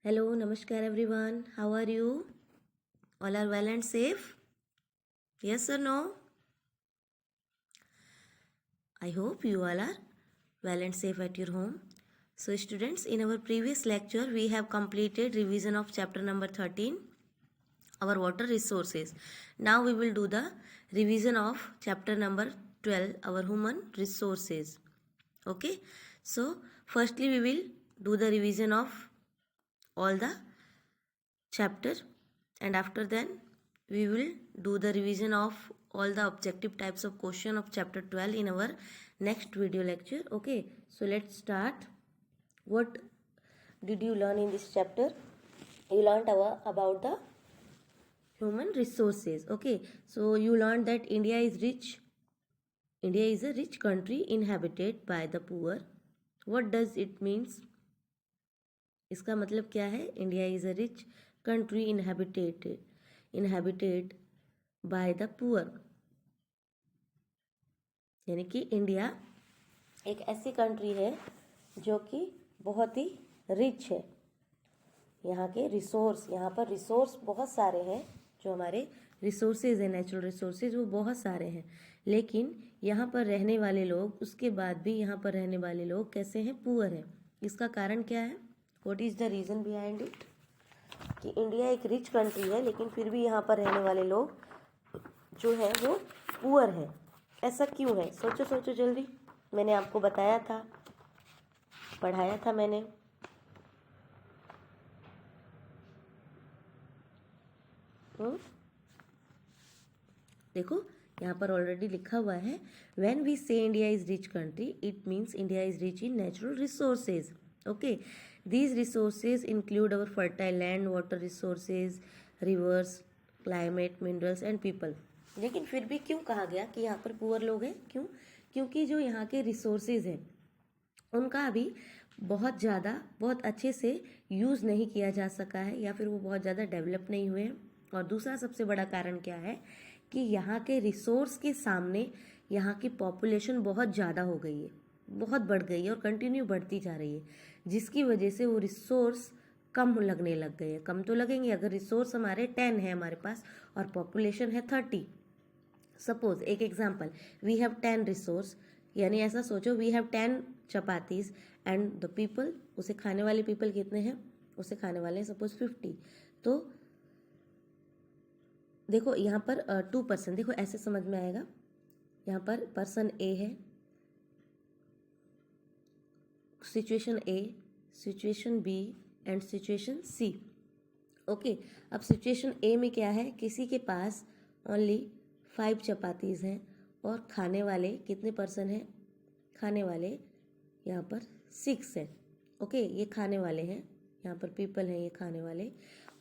Hello, Namaskar everyone. How are you? All are well and safe? Yes or no? I hope you all are well and safe at your home. So students, in our previous lecture, we have completed revision of chapter number 13, our water resources. Now we will do the revision of chapter number 12, our human resources. Okay. So firstly, we will do the revision of all the chapter, and after then we will do the revision of all the objective types of question of chapter 12 in our next video lecture. Okay, so let's start. What did you learn in this chapter? You learned about the human resources. Okay, so you learned that India is a rich country inhabited by the poor. What does it means? इसका मतलब क्या है? India is a rich country inhabited by the poor, यानी कि India एक ऐसी country है जो कि बहुत ही रिच है। यहाँ पर रिसोर्स बहुत सारे हैं। जो हमारे रिसोर्सेज हैं, नेचुरल रिसोर्सेज, वो बहुत सारे हैं, लेकिन यहाँ पर रहने वाले लोग, उसके बाद भी यहाँ पर रहने वाले लोग कैसे हैं? पुअर हैं। इसका कारण क्या है? What is the reason behind it? कि इंडिया एक रिच कंट्री है, लेकिन फिर भी यहाँ पर रहने वाले लोग जो है वो पुअर है। ऐसा क्यों है? सोचो सोचो जल्दी। मैंने आपको बताया था, पढ़ाया था मैंने। देखो यहाँ पर ऑलरेडी लिखा हुआ है, व्हेन वी से India is rich country it means India is rich in natural resources. Okay, these resources include our fertile land, water resources, reverse, climate, minerals and people. लेकिन फिर भी क्यों कहा गया कि यहाँ पर पुअर लोग हैं? क्यों? क्योंकि जो यहाँ के रिसोर्सेज हैं उनका अभी बहुत अच्छे से यूज़ नहीं किया जा सका है, या फिर वो बहुत ज़्यादा डेवलप नहीं हुए हैं। और दूसरा सबसे बड़ा कारण क्या है कि यहाँ के रिसोर्स के सामने यहाँ की पॉपुलेशन बहुत ज़्यादा हो गई है, बहुत बढ़ गई है और कंटिन्यू बढ़ती जा रही है, जिसकी वजह से वो रिसोर्स कम लगने लग गए हैं। कम तो लगेंगे अगर रिसोर्स हमारे 10 है हमारे पास और पॉपुलेशन है 30। सपोज एक एग्जाम्पल, वी हैव 10 रिसोर्स, यानी ऐसा सोचो we have 10 chapatis and the people, उसे खाने वाले पीपल कितने हैं? उसे खाने वाले हैं सपोज 50। तो देखो यहाँ पर 2%, देखो ऐसे समझ में आएगा। यहाँ पर पर्सन ए है, situation A, situation B and situation C. Okay, अब सिचुएशन ए में क्या है? किसी के पास ओनली 5 चपातीज हैं और खाने वाले कितने पर्सन हैं? खाने वाले यहाँ पर 6 हैं। ओके, ये खाने वाले हैं, यहाँ पर पीपल हैं, ये खाने वाले।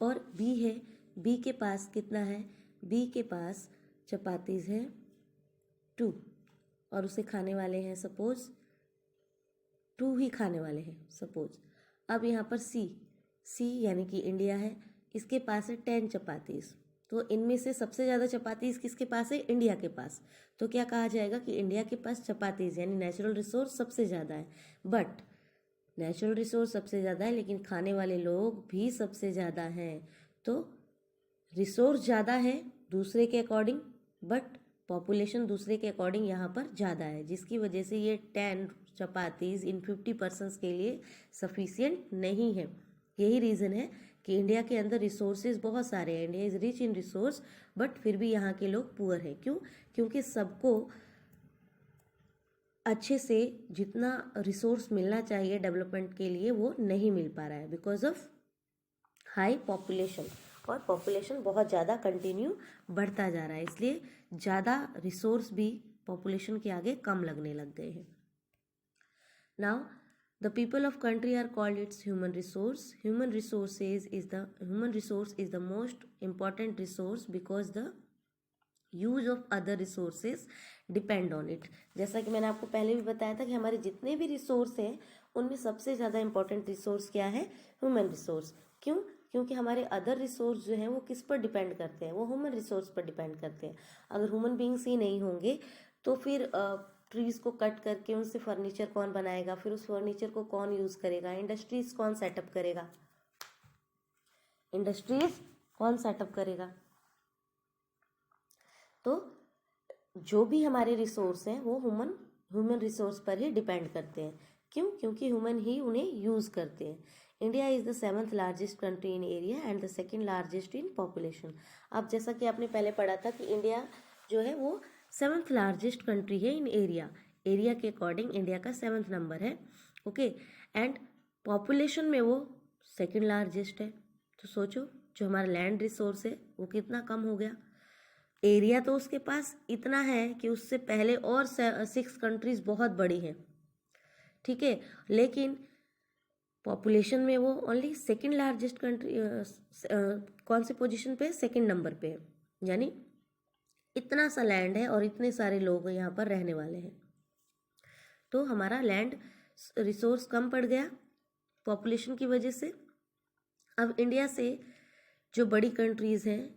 और बी है, बी के पास कितना है? बी के पास चपातीज हैं 2 और उसे खाने वाले हैं सपोज 2 ही खाने वाले हैं सपोज। अब यहाँ पर सी यानी कि इंडिया है, इसके पास है 10 चपातीज। तो इनमें से सबसे ज़्यादा चपातीज किसके पास है? इंडिया के पास। तो क्या कहा जाएगा कि इंडिया के पास चपातीज यानी नेचुरल रिसोर्स सबसे ज़्यादा है। बट नेचुरल रिसोर्स सबसे ज़्यादा है, लेकिन खाने वाले लोग भी सबसे ज़्यादा हैं। तो रिसोर्स ज़्यादा है दूसरे के अकॉर्डिंग, बट पॉपुलेशन दूसरे के अकॉर्डिंग यहाँ पर ज़्यादा है, जिसकी वजह से ये 10 चपातीज इन 50 पर्सनस के लिए सफिशियंट नहीं है। यही रीज़न है कि इंडिया के अंदर रिसोर्सेज बहुत सारे हैं, India is rich in resource, but फिर भी यहाँ के लोग पुअर हैं। क्यों? क्योंकि सबको अच्छे से जितना रिसोर्स मिलना चाहिए डेवलपमेंट के लिए वो नहीं मिल पा रहा है, बिकॉज ऑफ हाई पॉपुलेशन। और पॉपुलेशन बहुत ज़्यादा कंटिन्यू बढ़ता जा रहा है, इसलिए ज़्यादा रिसोर्स भी पॉपुलेशन के आगे कम लगने लग गए हैं। Now the people of country are called its human resource. Human resource is the most important resource because the use of other resources depend on it. जैसा कि मैंने आपको पहले भी बताया था कि हमारे जितने भी रिसोर्स हैं उनमें सबसे ज़्यादा इंपॉर्टेंट रिसोर्स क्या है? Human resource. क्यों? क्योंकि हमारे अदर रिसोर्स जो हैं वो किस पर डिपेंड करते हैं? वो ह्यूमन रिसोर्स पर डिपेंड करते हैं। अगर ह्यूमन बींग्स ही नहीं होंगे तो फिर ट्रीज़ को कट करके उनसे फर्नीचर कौन बनाएगा? फिर उस फर्नीचर को कौन यूज़ करेगा? इंडस्ट्रीज़ कौन सेटअप करेगा? इंडस्ट्रीज कौन सेटअप करेगा? तो जो भी हमारे रिसोर्स हैं वो ह्यूमन रिसोर्स पर ही डिपेंड करते हैं। क्यों? क्योंकि ह्यूमन ही उन्हें यूज़ करते हैं। India is the 7th largest country in area and the 2nd largest in population. अब जैसा कि आपने पहले पढ़ा था कि इंडिया जो है वो 7th लार्जेस्ट कंट्री है इन एरिया। एरिया के अकॉर्डिंग इंडिया का 7th नंबर है। ओके, एंड पॉपुलेशन में वो 2nd लार्जेस्ट है। तो सोचो जो हमारा लैंड रिसोर्स है वो कितना कम हो गया। एरिया तो उसके पास इतना है कि उससे पहले और 6 कंट्रीज बहुत बड़ी हैं, ठीक है, लेकिन पॉपुलेशन में वो ओनली 2nd लार्जेस्ट कंट्री कौन सी पोजीशन पे? 2nd नंबर पे है। यानी इतना सा लैंड है और इतने सारे लोग यहाँ पर रहने वाले हैं, तो हमारा लैंड रिसोर्स कम पड़ गया पॉपुलेशन की वजह से। अब इंडिया से जो बड़ी कंट्रीज़ हैं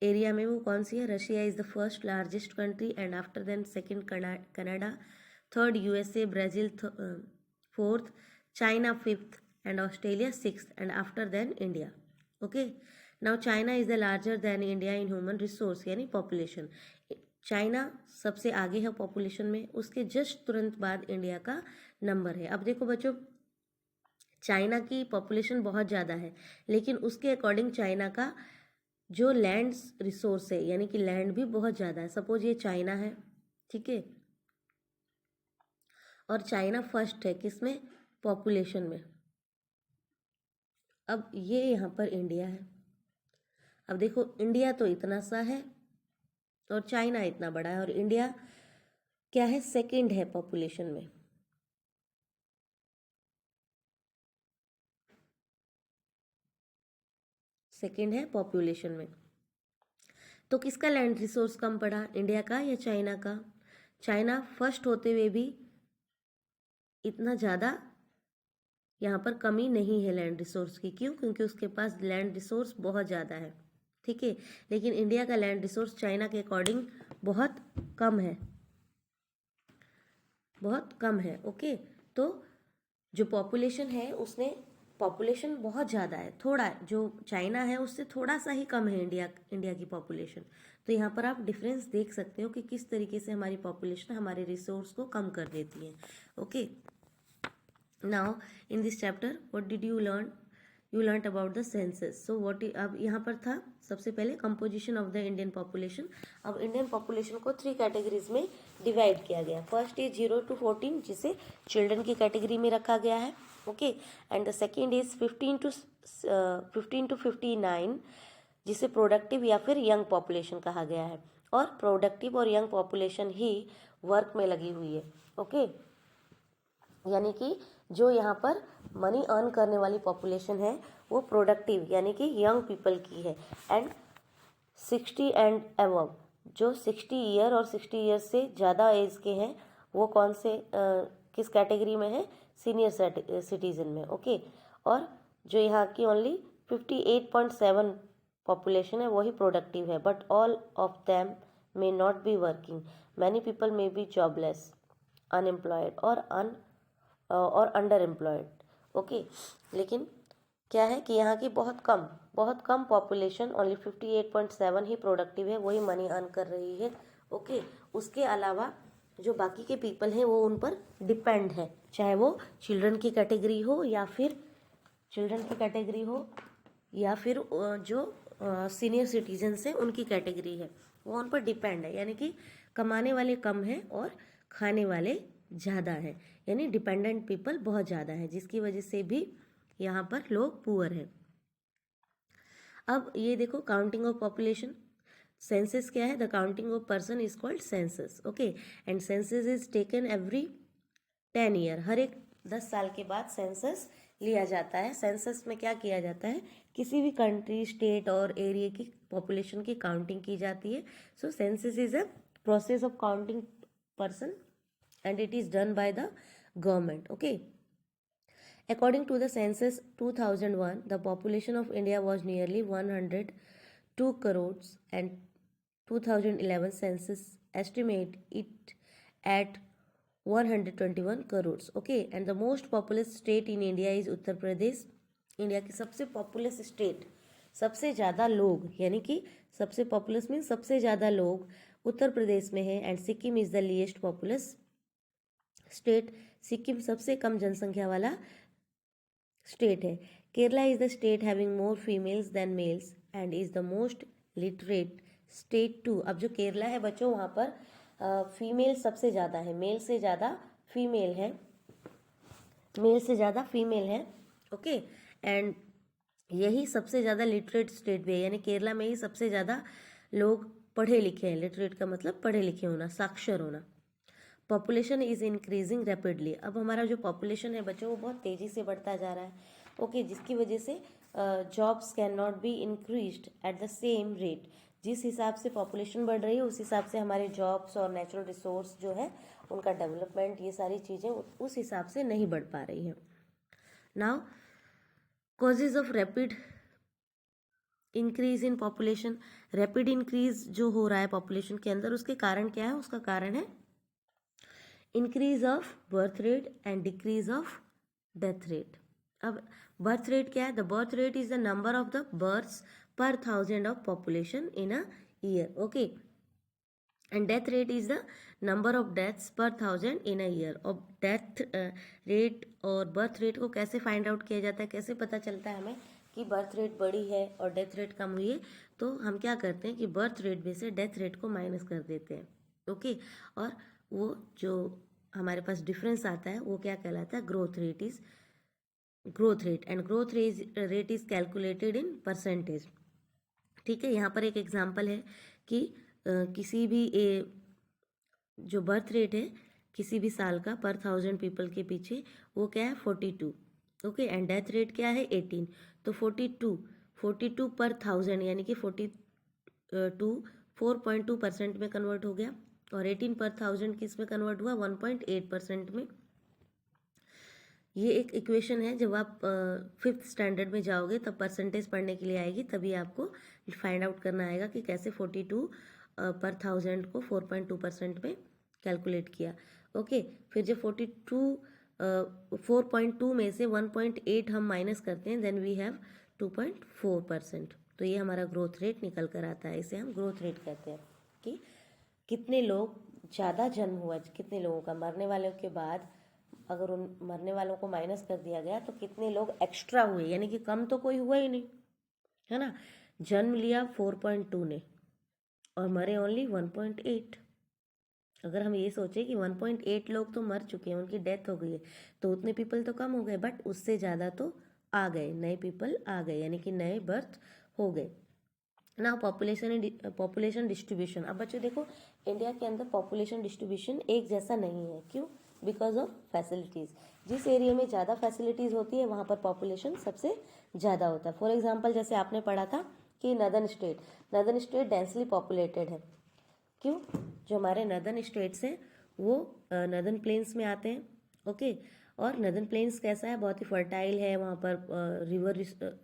एरिया में वो कौन सी है? Russia is the 1st largest country and after then 2nd Canada, 3rd USA, Brazil 4th, China 5th and Australia 6th and after then India. Okay, now China is the larger than India in human resource यानी population. China सबसे आगे है population में, उसके just तुरंत बाद India का number है। अब देखो बच्चों, चाइना की पॉपुलेशन बहुत ज़्यादा है, लेकिन उसके अकॉर्डिंग चाइना का जो लैंड रिसोर्स है यानी कि लैंड भी बहुत ज़्यादा है। सपोज ये चाइना है, ठीक है, और चाइना फर्स्ट है किसमें? पॉपुलेशन में। अब ये यहाँ पर इंडिया है। अब देखो इंडिया तो इतना सा है और चाइना इतना बड़ा है, और इंडिया क्या है? 2nd है पॉपुलेशन में। सेकंड है पॉपुलेशन में। तो किसका लैंड रिसोर्स कम पड़ा? इंडिया का या चाइना का? चाइना फर्स्ट होते हुए भी इतना ज़्यादा यहाँ पर कमी नहीं है लैंड रिसोर्स की। क्यों? क्योंकि उसके पास लैंड रिसोर्स बहुत ज़्यादा है, ठीक है, लेकिन इंडिया का लैंड रिसोर्स चाइना के अकॉर्डिंग बहुत कम है, बहुत कम है। ओके, तो जो पॉपुलेशन है उसने पॉपुलेशन बहुत ज़्यादा है, थोड़ा जो चाइना है उससे थोड़ा सा ही कम है इंडिया की पॉपुलेशन। तो यहाँ पर आप डिफरेंस देख सकते हो कि किस तरीके से हमारी पॉपुलेशन हमारे रिसोर्स को कम कर देती है। Okay, now in this chapter what did you learn? You learn about the census. So what, अब यहाँ पर था सबसे पहले composition of the Indian population. अब इंडियन पॉपुलेशन को 3 कैटेगरीज में डिवाइड किया गया। फर्स्ट इज 0 to 14 जिसे चिल्ड्रन की कैटेगरी में रखा गया है। Okay, and the second is 15 to 59 जिसे प्रोडक्टिव या फिर यंग पॉपुलेशन कहा गया है। और प्रोडक्टिव और यंग पॉपुलेशन ही वर्क में लगी हुई है। ओके, यानी कि जो यहाँ पर मनी अर्न करने वाली पॉपुलेशन है वो प्रोडक्टिव यानी कि यंग पीपल की है। एंड 60 एंड अबव, जो 60 ईयर और 60 ईयर से ज़्यादा एज के हैं वो कौन से किस कैटेगरी में है? सीनियर सिटीजन में। ओके, और जो यहाँ की ओनली 58.7 पॉपुलेशन है वही प्रोडक्टिव है। But all of them may not be working, many people may be jobless, unemployed और अंडर एम्प्लॉयड। ओके, लेकिन क्या है कि यहाँ की बहुत कम पॉपुलेशन, ओनली 58.7 ही प्रोडक्टिव है, वही मनी अर्न कर रही है। ओके, उसके अलावा जो बाकी के पीपल हैं वो उन पर डिपेंड है, चाहे वो चिल्ड्रन की कैटेगरी हो या फिर जो सीनियर सिटीजन्स हैं उनकी कैटेगरी है, वो उन पर डिपेंड है। यानी कि कमाने वाले कम हैं और खाने वाले ज़्यादा हैं, यानी डिपेंडेंट पीपल बहुत ज़्यादा है, जिसकी वजह से भी यहाँ पर लोग पुअर हैं। अब ये देखो काउंटिंग ऑफ पॉपुलेशन, सेंसस क्या है? The counting of person is called census. Okay, and census is taken every 10 year, हर एक 10 साल के बाद सेंसस लिया जाता है। सेंसस में क्या किया जाता है? किसी भी कंट्री, स्टेट और एरिया की पॉपुलेशन की काउंटिंग की जाती है। So census is a process of counting person and it is done by the government. Okay, according to the census 2001 the population of India was nearly 102 crores and 2011 census estimate it at 121 crores. Okay, and the most populous state in India is Uttar Pradesh. India की सबसे populous state, सबसे ज़्यादा लोग, यानी कि सबसे populace mean सबसे ज़्यादा लोग उत्तर प्रदेश में है। And Sikkim is the least populous state, Sikkim सबसे कम जनसंख्या वाला स्टेट है। Kerala is the state having more females than males and is the most literate state too. अब जो केरला है बच्चों, वहाँ पर फीमेल सबसे ज़्यादा है, मेल से ज़्यादा फीमेल है, मेल से ज़्यादा फीमेल है। ओके, एंड यही सबसे ज़्यादा लिटरेट स्टेट भी है, यानी केरला में ही सबसे ज़्यादा लोग पढ़े लिखे हैं। लिटरेट का मतलब पढ़े लिखे होना, साक्षर होना। Population is increasing rapidly. अब हमारा जो पॉपुलेशन है बच्चों वो बहुत तेज़ी से बढ़ता जा रहा है। ओके, जिसकी वजह से jobs can not be increased at the same rate. जिस हिसाब से पॉपुलेशन बढ़ रही है उस हिसाब से हमारे जॉब्स और नेचुरल रिसोर्स जो है उनका डेवलपमेंट, ये सारी चीज़ें उस हिसाब से नहीं बढ़ पा रही हैं। Now causes of rapid increase in population. Rapid increase जो हो रहा है पॉपुलेशन के अंदर, उसके कारण क्या है? उसका कारण है increase of birth rate and decrease of death rate. अब बर्थ रेट क्या है? The birth rate is the number of the births per 1000 of population in a year. Okay, and death rate is the number of deaths per 1000 in a year. और death rate और birth rate को कैसे find out किया जाता है, कैसे पता चलता है हमें कि बर्थ रेट बढ़ी है और डेथ रेट कम हुई है? तो हम क्या करते हैं कि बर्थ रेट में से डेथ रेट को माइनस कर देते हैं। ओके, और वो जो हमारे पास डिफरेंस आता है वो क्या कहलाता है? Growth rate is growth rate, and growth rate is calculated in percentage. ठीक है, यहाँ पर एक एग्जांपल है कि किसी भी जो बर्थ रेट है किसी भी साल का पर 1000 पीपल के पीछे, वो क्या है? 42। ओके, एंड डेथ रेट क्या है? 18। तो 42 पर 1000 यानी कि 4.2% में कन्वर्ट हो गया, और 18 पर 1000 किस में कन्वर्ट हुआ? 1.8% में। ये एक इक्वेशन है, जब आप 5th स्टैंडर्ड में जाओगे तब परसेंटेज पढ़ने के लिए आएगी, तभी आपको फाइंड आउट करना आएगा कि कैसे 42 पर 1000 को 4.2% में कैलकुलेट किया। ओके, फिर जब 4.2 में से 1.8 हम माइनस करते हैं, देन वी हैव 2.4%। तो ये हमारा ग्रोथ रेट निकल कर आता है, इसे हम ग्रोथ रेट कहते हैं कि कितने लोग ज़्यादा जन्म हुआ, कितने लोगों का मरने वालों के बाद अगर उन मरने वालों को माइनस कर दिया गया तो कितने लोग एक्स्ट्रा हुए, यानी कि कम तो कोई हुआ ही नहीं, है ना। जन्म लिया 4.2 ने और मरे ओनली 1.8। अगर हम ये सोचें कि 1.8 लोग तो मर चुके हैं, उनकी डेथ हो गई है, तो उतने पीपल तो कम हो गए, बट उससे ज़्यादा तो आ गए, नए पीपल आ गए, यानी कि नए बर्थ हो गए ना। Population distribution. अब बच्चों देखो, इंडिया के अंदर पॉपुलेशन डिस्ट्रीब्यूशन एक जैसा नहीं है। क्यों? Because of facilities. जिस एरिया में ज़्यादा फैसिलिटीज़ होती है वहाँ पर पॉपुलेशन सबसे ज़्यादा होता है। फॉर एग्जांपल, जैसे आपने पढ़ा था कि नदर्न स्टेट डेंसली पॉपुलेटेड है। क्यों? जो हमारे नदर्न स्टेट्स हैं वो नदर्न प्लेन्स में आते हैं। ओके, और नदर्न प्लेन्स कैसा है? बहुत ही फर्टाइल है, वहाँ पर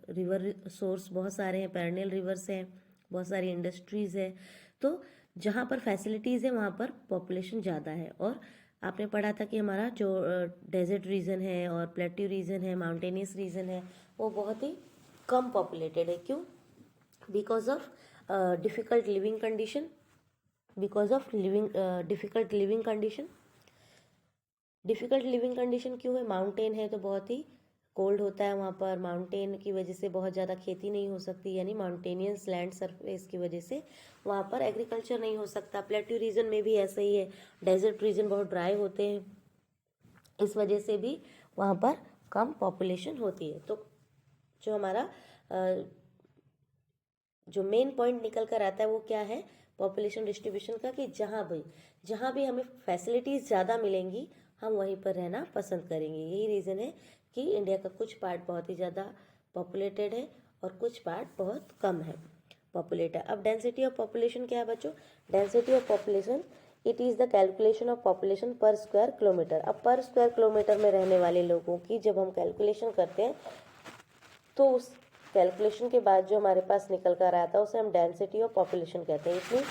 रिवर सोर्स बहुत सारे हैं, पेरेनियल रिवर्स हैं, बहुत सारी इंडस्ट्रीज़ है। तो जहाँ पर फैसिलिटीज़ है वहाँ पर पॉपुलेशन ज़्यादा है। और आपने पढ़ा था कि हमारा जो डेजर्ट रीजन है और प्लेट्यू रीजन है, माउंटेनियस रीजन है, वो बहुत ही कम पॉपुलेटेड है। क्यों? Because of difficult living condition, difficult living condition. Difficult living condition क्यों है? माउंटेन है तो बहुत ही कोल्ड होता है वहाँ पर, माउंटेन की वजह से बहुत ज़्यादा खेती नहीं हो सकती, यानी माउंटेनियस लैंड सरफेस की वजह से वहाँ पर एग्रीकल्चर नहीं हो सकता। प्लेट्यू रीजन में भी ऐसा ही है, डेजर्ट रीजन बहुत ड्राई होते हैं, इस वजह से भी वहाँ पर कम पॉपुलेशन होती है। तो जो हमारा जो मेन पॉइंट निकल कर आता है वो क्या है पॉपुलेशन डिस्ट्रीब्यूशन का, कि जहाँ भी हमें फैसिलिटीज़ ज़्यादा मिलेंगी हम वहीं पर रहना पसंद करेंगे। यही रीज़न है कि इंडिया का कुछ पार्ट बहुत ही ज़्यादा पॉपुलेटेड है और कुछ पार्ट बहुत कम है पॉपुलेटेड। अब डेंसिटी ऑफ पॉपुलेशन क्या है बच्चों? Density of population it is the calculation of population पर स्क्वायर किलोमीटर। अब पर स्क्वायर किलोमीटर में रहने वाले लोगों की जब हम कैलकुलेशन करते हैं तो उस कैलकुलेशन के बाद जो हमारे पास निकल कर आता है उसे हम डेंसिटी ऑफ पॉपुलेशन कहते हैं। इसलिए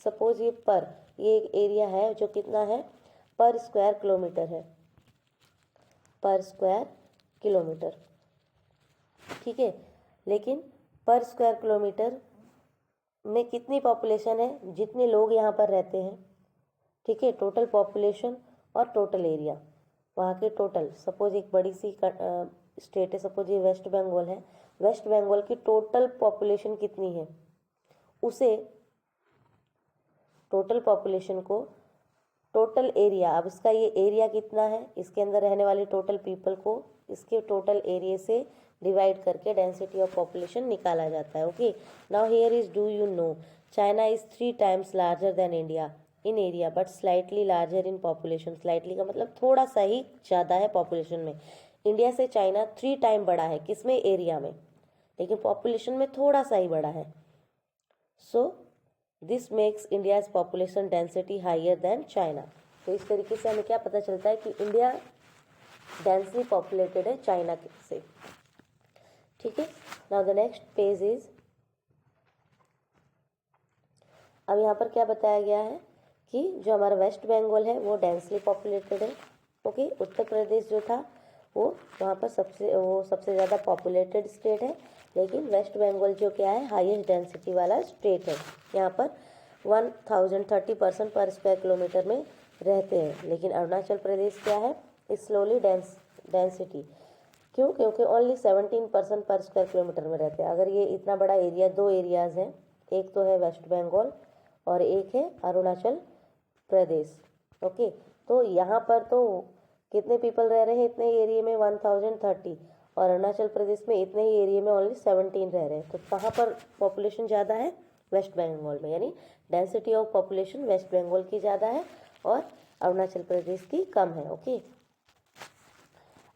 सपोज ये एक एरिया है जो कितना है? पर स्क्वायर किलोमीटर है, पर स्क्वायर किलोमीटर। ठीक है, लेकिन पर स्क्वायर किलोमीटर में कितनी पॉपुलेशन है, जितने लोग यहाँ पर रहते हैं, ठीक है, टोटल पॉपुलेशन और टोटल एरिया वहाँ के टोटल। सपोज एक बड़ी सी स्टेट है, सपोज ये वेस्ट बंगाल है, वेस्ट बंगाल की टोटल पॉपुलेशन कितनी है, उसे टोटल पॉपुलेशन को टोटल एरिया, अब इसका ये एरिया कितना है, इसके अंदर रहने वाले टोटल पीपल को इसके टोटल एरिया से डिवाइड करके डेंसिटी ऑफ पॉपुलेशन निकाला जाता है। Okay, now here is, do you know China is 3 times larger than India in area but slightly larger in population. Slightly का मतलब थोड़ा सा ही ज़्यादा है पॉपुलेशन में। इंडिया से चाइना 3 टाइम बड़ा है, किसमें, एरिया में, लेकिन पॉपुलेशन में थोड़ा सा ही बड़ा है। So this makes India's population density higher than China. तो इस तरीके से हमें क्या पता चलता है कि इंडिया डेंसली पॉपुलेटेड है चाइना से। ठीक है, now the next page is, अब यहाँ पर क्या बताया गया है कि जो हमारा वेस्ट बंगाल है वो डेंसली पॉपुलेटेड है। ओके, उत्तर प्रदेश जो था वो वहाँ पर सबसे ज़्यादा पॉपुलेटेड स्टेट है, लेकिन वेस्ट बंगाल जो क्या है हाईएस्ट डेंसिटी वाला स्टेट है। यहाँ पर 1030 पर स्क्वायर किलोमीटर में रहते हैं, लेकिन अरुणाचल प्रदेश क्या है, स्लोली डेंसिटी, क्यों, क्योंकि ओनली 17% पर स्क्वायर किलोमीटर में रहते हैं। अगर ये इतना बड़ा एरिया, 2 एरियाज़ हैं, एक तो है वेस्ट बंगाल और एक है अरुणाचल प्रदेश। ओके, तो यहाँ पर तो कितने पीपल रह रहे हैं इतने एरिया में, 1030, और अरुणाचल प्रदेश में इतने ही एरिया में ओनली 17 रह रहे हैं। तो कहाँ पर पॉपुलेशन ज़्यादा है, वेस्ट बंगाल में, यानी density of population West Bengal की ज़्यादा है और अरुणाचल प्रदेश की कम है। ओके,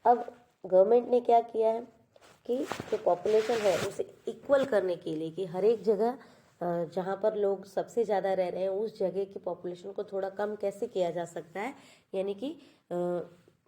अब गवर्नमेंट ने क्या किया है कि जो पॉपुलेशन है उसे इक्वल करने के लिए, कि हर एक जगह जहाँ पर लोग सबसे ज़्यादा रह रहे हैं उस जगह की पॉपुलेशन को थोड़ा कम कैसे किया जा सकता है, यानी कि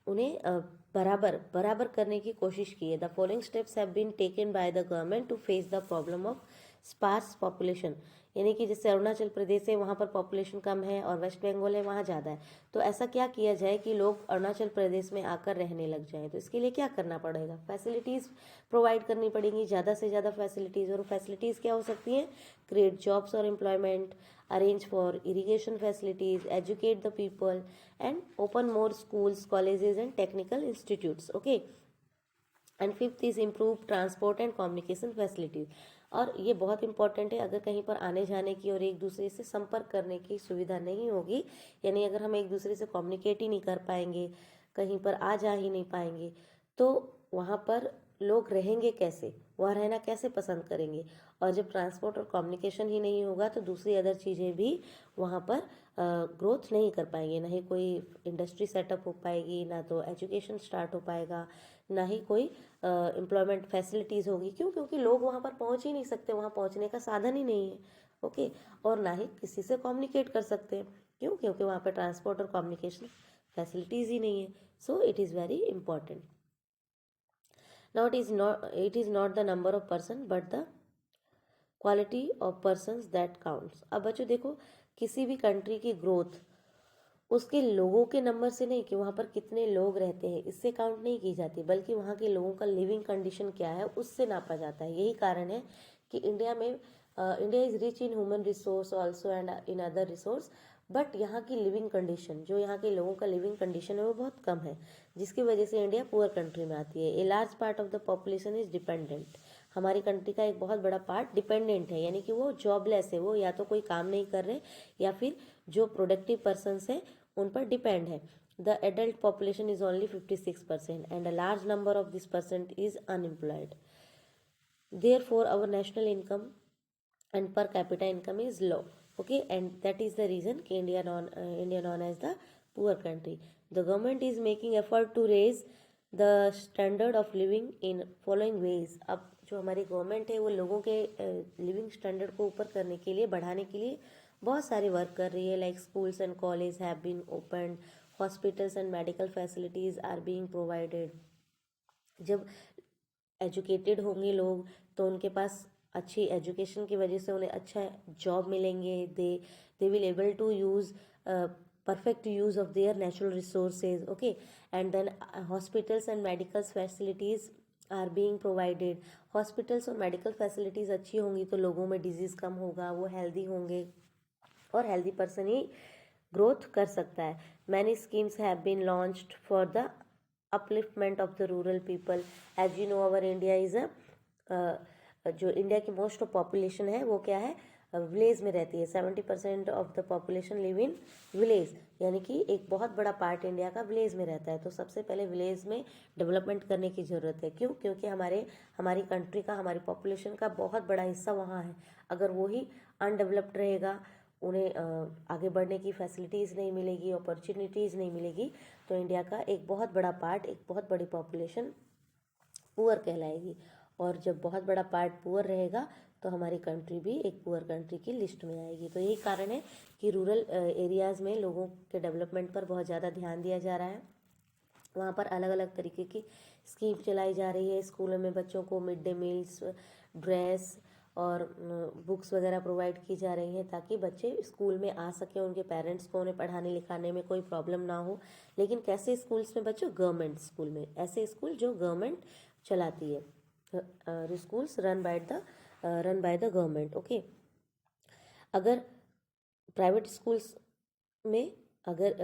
उन्हें बराबर करने की कोशिश की है। The following steps have been taken by the government to face the problem of sparse population, यानी कि जैसे अरुणाचल प्रदेश है वहाँ पर पॉपुलेशन कम है और वेस्ट बंगाल है वहाँ ज़्यादा है, तो ऐसा क्या किया जाए कि लोग अरुणाचल प्रदेश में आकर रहने लग जाएं। तो इसके लिए क्या करना पड़ेगा, फैसिलिटीज़ प्रोवाइड करनी पड़ेंगी, ज़्यादा से ज़्यादा फैसिलिटीज़। और फैसिलिटीज़ क्या हो सकती हैं, क्रिएट जॉब्स और employment, arrange for irrigation facilities, educate the people and open more schools, colleges and technical institutes. Okay, and fifth is improve transport and communication facilities. और ये बहुत इंपॉर्टेंट है, अगर कहीं पर आने जाने की और एक दूसरे से संपर्क करने की सुविधा नहीं होगी, यानी अगर हम एक दूसरे से कम्युनिकेट ही नहीं कर पाएंगे, कहीं पर आ जा ही नहीं पाएंगे, तो वहाँ पर लोग रहेंगे कैसे, वहाँ रहना कैसे पसंद करेंगे। और जब ट्रांसपोर्ट और कम्युनिकेशन ही नहीं होगा तो दूसरी अदर चीज़ें भी वहाँ पर ग्रोथ नहीं कर पाएंगे, ना ही कोई इंडस्ट्री सेटअप हो पाएगी, ना तो एजुकेशन स्टार्ट हो पाएगा, ना ही कोई एम्प्लॉयमेंट फैसिलिटीज़ होगी। क्यों, क्योंकि लोग वहाँ पर पहुँच ही नहीं सकते, वहाँ पहुँचने का साधन ही नहीं है। ओके, और ना ही किसी से कम्युनिकेट कर सकते हैं। क्यों, क्योंकि वहाँ पर ट्रांसपोर्ट और कम्युनिकेशन फैसिलिटीज़ ही नहीं है। So it is very important. Now it is not the number of person but the quality of persons that counts। अब बच्चों देखो, किसी भी कंट्री की ग्रोथ उसके लोगों के नंबर से नहीं, कि वहाँ पर कितने लोग रहते हैं इससे काउंट नहीं की जाती, बल्कि वहाँ के लोगों का लिविंग कंडीशन क्या है उससे नापा जाता है। यही कारण है कि India is rich in human resource also and in other resource, but यहाँ की लिविंग कंडीशन, जो यहाँ के लोगों का लिविंग कंडीशन है वो बहुत कम है, जिसकी वजह से इंडिया पुअर कंट्री में आती है। A large part of the population is dependent. हमारी कंट्री का एक बहुत बड़ा पार्ट डिपेंडेंट है, यानी कि वो जॉबलेस है, वो या तो कोई काम नहीं कर रहे या फिर जो प्रोडक्टिव पर्सनस है उन पर डिपेंड है। The adult population is only 56% and a large number of this percent is unemployed. Therefore, our national income and per capita income is low. Okay, and that is the reason कि India known as the poor country. The government is making effort to raise the standard of living in following ways। अब जो हमारी government है वो लोगों के living standard को ऊपर करने के लिए, बढ़ाने के लिए बहुत सारे वर्क कर रही है। Like schools and college have been opened, hospitals and medical facilities are being provided. जब एजुकेटेड होंगे लोग तो उनके पास अच्छी एजुकेशन की वजह से उन्हें अच्छा जॉब मिलेंगे, they will able to use perfect use of their natural resources. Okay, and then hospitals and medical facilities are being provided। Hospitals और मेडिकल फैसिलिटीज़ अच्छी होंगी तो लोगों में डिजीज़ कम होगा, वो हेल्दी होंगे और हेल्दी पर्सन ही ग्रोथ कर सकता है. Many schemes have been launched for the upliftment of the rural people. As you know our India is जो इंडिया की मोस्ट ऑफ पॉपुलेशन है वो क्या है, विलेज में रहती है. 70% of the population live in village, यानी कि एक बहुत बड़ा पार्ट इंडिया का विलेज में रहता है. तो सबसे पहले विलेज में डेवलपमेंट करने की ज़रूरत है. क्यों? क्योंकि हमारी कंट्री का, हमारी पॉपुलेशन का बहुत बड़ा हिस्सा वहाँ है. अगर वो ही अनडेवलप्ड रहेगा, उन्हें आगे बढ़ने की फैसिलिटीज़ नहीं मिलेगी, अपॉर्चुनिटीज़ नहीं मिलेगी, तो इंडिया का एक बहुत बड़ा पार्ट, एक बहुत बड़ी पॉपुलेशन पुअर कहलाएगी. और जब बहुत बड़ा पार्ट पुअर रहेगा तो हमारी कंट्री भी एक पुअर कंट्री की लिस्ट में आएगी. तो यही कारण है कि रूरल एरियाज़ में लोगों के डेवलपमेंट पर बहुत ज़्यादा ध्यान दिया जा रहा है. वहाँ पर अलग अलग तरीके की स्कीम चलाई जा रही है. स्कूलों में बच्चों को मिड डे मील्स, ड्रेस और बुक्स वगैरह प्रोवाइड की जा रही हैं ताकि बच्चे स्कूल में आ सकें, उनके पेरेंट्स को उन्हें पढ़ाने लिखाने में कोई प्रॉब्लम ना हो. लेकिन कैसे स्कूल्स में बच्चों? गवर्नमेंट स्कूल में. ऐसे स्कूल जो गवर्नमेंट चलाती है, schools run by the government. Okay. अगर प्राइवेट स्कूल्स में, अगर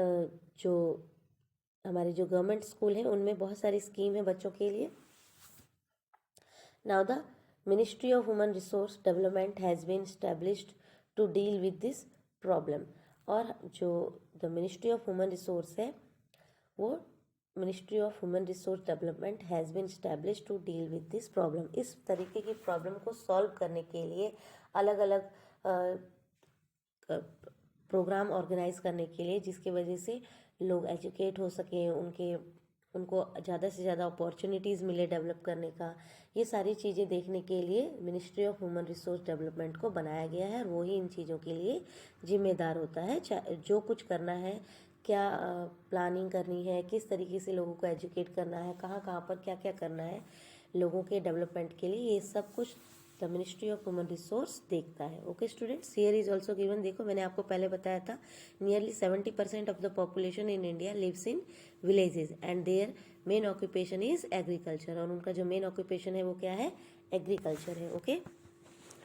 जो हमारे जो गवर्नमेंट स्कूल हैं उनमें बहुत सारी स्कीम है बच्चों के लिए. Now the ministry of human resource development has been established to deal with this problem. और जो the ministry of human resource है, वो ministry of human resource development has been established to deal with this problem. इस तरीके की problem को solve करने के लिए अलग अलग प्रोग्राम ऑर्गेनाइज करने के लिए, जिसकी वजह से लोग एजुकेट हो सकें, उनको ज़्यादा से ज़्यादा अपॉर्चुनिटीज़ मिले डेवलप करने का. ये सारी चीज़ें देखने के लिए ministry of human resource development को बनाया गया है और वो ही इन चीज़ों के लिए जिम्मेदार होता है. जो कुछ करना है, क्या प्लानिंग करनी है, किस तरीके से लोगों को एजुकेट करना है, कहाँ कहाँ पर क्या क्या करना है लोगों के डेवलपमेंट के लिए, ये सब कुछ the ministry of human resource देखता है. Okay students, here is also given. देखो मैंने आपको पहले बताया था, nearly 70% of the population in India lives in villages and their main occupation is agriculture. और उनका जो मेन ऑक्यूपेशन है वो क्या है? एग्रीकल्चर है. Okay.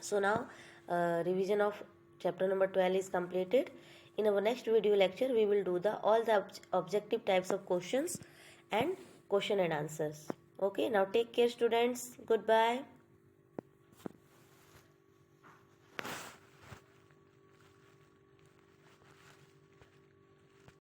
So now revision of chapter number 12 is completed. In our next video lecture we will do all the objective types of questions and question and answers. Okay, now take care students. Goodbye.